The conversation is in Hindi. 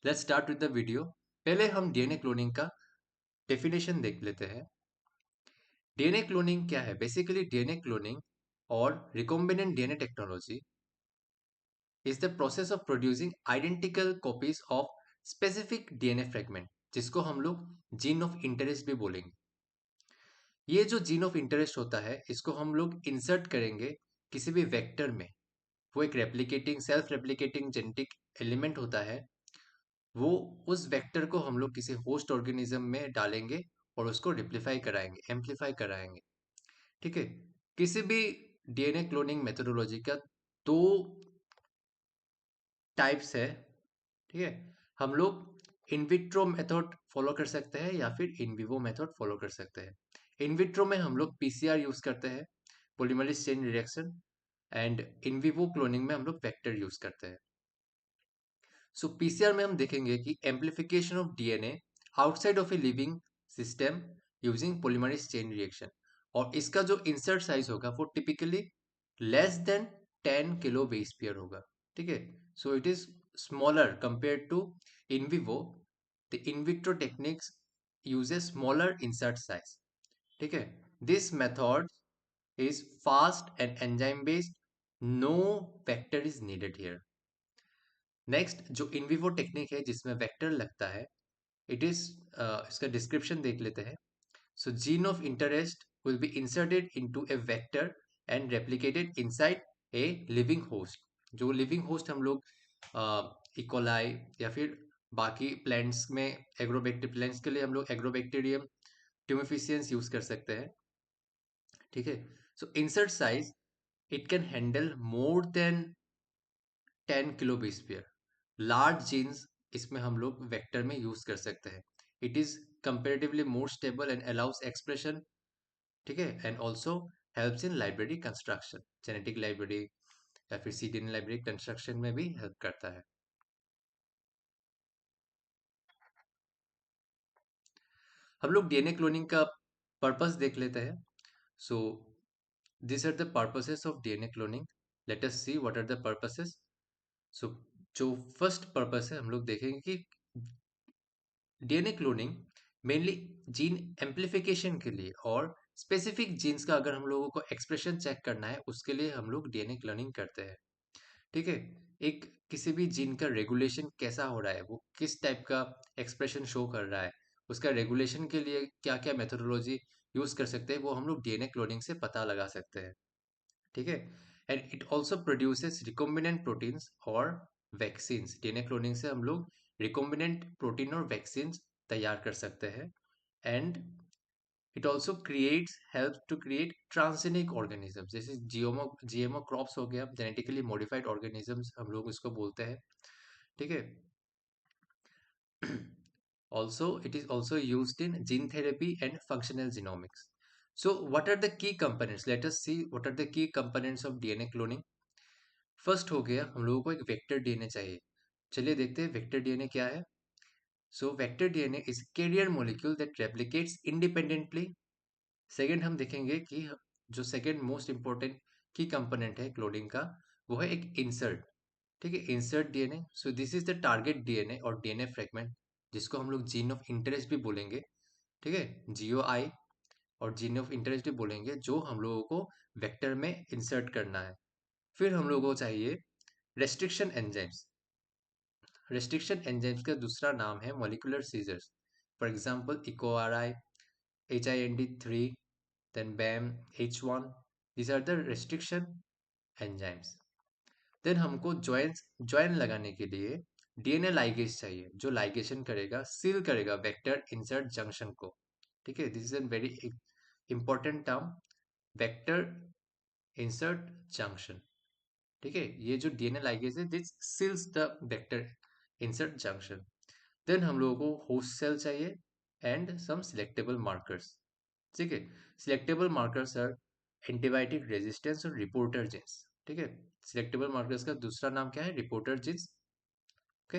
Let's start with the video. पहले हम डीएनए क्लोनिंग का डेफिनेशन देख लेते हैं। डीएनए क्लोनिंग क्या है? बेसिकली डीएनए क्लोनिंग और recombinant DNA technology is the process of producing identical copies of specific DNA fragment, जिसको हम लोग जीन ऑफ इंटरेस्ट भी बोलेंगे। ये जो जीन ऑफ इंटरेस्ट होता है, इसको हम लोग इंसर्ट करेंगे किसी भी वेक्टर में। वो एक replicating self replicating genetic element होता है। वो उस वेक्टर को हम लोग किसी होस्ट ऑर्गेनिज्म में डालेंगे और उसको रिप्लीफाई कराएंगे, एम्पलीफाई कराएंगे। ठीक है। किसी भी डीएनए क्लोनिंग मेथोडोलॉजी का दो टाइप्स है। ठीक है। हम लोग इन विट्रो मेथड फॉलो कर सकते हैं या फिर इन विवो मेथड फॉलो कर सकते हैं। इन विट्रो में हम लोग पीसीआर यूज करते हैं, polymerase chain reaction, and in vivo cloning में हम लोग वेक्टर यूज करते हैं। सो पीसीआर में हम देखेंगे कि amplification of DNA outside of a living system using polymerase chain reaction, और इसका जो इंसर्ट साइज होगा वो typically less than 10 kilo base pair होगा। ठीक है। So it is smaller compare to in vivo. The in vitro techniques use a smaller insert size. ठीक है। This method is fast and enzyme based, no vector is needed here. Next जो इन विवो टेक्निक है जिसमें वेक्टर लगता है, इट इज इसका डिस्क्रिप्शन देख लेते हैं। So gene of interest will be inserted into a vector and replicated inside a living host. जो लिविंग होस्ट हम लोग इकोलाई या फिर बाकी प्लांट्स में एग्रोबैक्टीरियम, प्लांट्स के लिए हम लोग एग्रोबैक्टीरियम ट्यूमेफिशियंस यूज कर सकते हैं। ठीक है। So insert size, it can handle more than 10 kilo base pair. Large genes इसमें हम लोग वेक्टर में यूज कर सकते हैं। It is comparatively more stable and allows expression. ठीक है। And also helps in library construction, genetic library या फिर सीडीएनए लाइब्रेरी कंस्ट्रक्शन में भी हेल्प करता है। हम लोग डीएनए क्लोनिंग का पर्पस देख लेते हैं। So this are the purposes of DNA cloning. Let us see what are the purposes. So जो फर्स्ट पर्पस है हम लोग देखेंगे कि DNA cloning mainly gene amplification के लिए और स्पेसिफिक जीन्स का अगर हम लोगों को एक्सप्रेशन चेक करना है उसके लिए हम लोग डीएनए क्लोनिंग करते हैं। ठीक है। एक किसी भी जीन का रेगुलेशन कैसा हो रहा है, वो किस टाइप का एक्सप्रेशन शो कर रहा है, उसका रेगुलेशन के लिए क्या क्या मेथोडोलॉजी यूज कर सकते हैं, वो हम लोग डीएनए क्लोनिंग से पता लगा सकते हैं। ठीक है। And it also produces recombinant proteins और वैक्सीन्स। डीएनए क्लोनिंग से हम लोग रिकॉम्बिनेंट प्रोटीन और वैक्सीन्स तैयार कर सकते हैं। And it also creates help to create transgenic organism, जैसे जीएमओ क्रॉप्स हो गया, जेनेटिकली मॉडिफाइड ऑर्गेनिजम्स हम लोग इसको बोलते हैं। ठीक है। Also, it is also used in gene therapy and functional genomics. So, what are the key components? Let us see what are the key components of DNA cloning. First हो गया, हम लोगों को एक वेक्टर डीएनए चाहिए। चलिए देखते हैं वेक्टर डीएनए क्या है। So vector DNA is carrier molecule that replicates independently. Second हम देखेंगे कि जो सेकेंड मोस्ट इंपॉर्टेंट की कंपोनेंट है क्लोनिंग का, वो है एक इंसर्ट। ठीक है। Insert DNA, so this is the target DNA और डीएनए फ्रेगमेंट, जिसको हम लोग जीन ऑफ इंटरेस्ट भी बोलेंगे। ठीक है। जीओआई और जीन ऑफ इंटरेस्ट भी बोलेंगे, जो हम लोगों को वेक्टर में इंसर्ट करना है। फिर हम लोगों को चाहिए रेस्ट्रिक्शन एंजाइम्स। रेस्ट्रिक्शन एंजाइम्स का दूसरा नाम है molecular scissors. For example EcoRI, HIND3, then BAM, H1, these are the restriction enzymes. Then हमको ज्वाइन लगाने के लिए डीएनए लाइगेज चाहिए, जो लाइगेशन करेगा, सील करेगा वेक्टर इंसर्ट जंक्शन को। ठीक है। This is an very important term, vector insert junction. ठीक है। ये जो डीएनए लाइगेज है, this seals the vector insert junction. Then हम लोगों को होस्ट सेल चाहिए एंड सम सिलेक्टेबल मार्कर्स। ठीक है। Selectable markers are antibiotic resistance और रिपोर्टर जीन्स। ठीक है। सिलेक्टेबल मार्कर्स का दूसरा नाम क्या है? Reporter genes. ओके।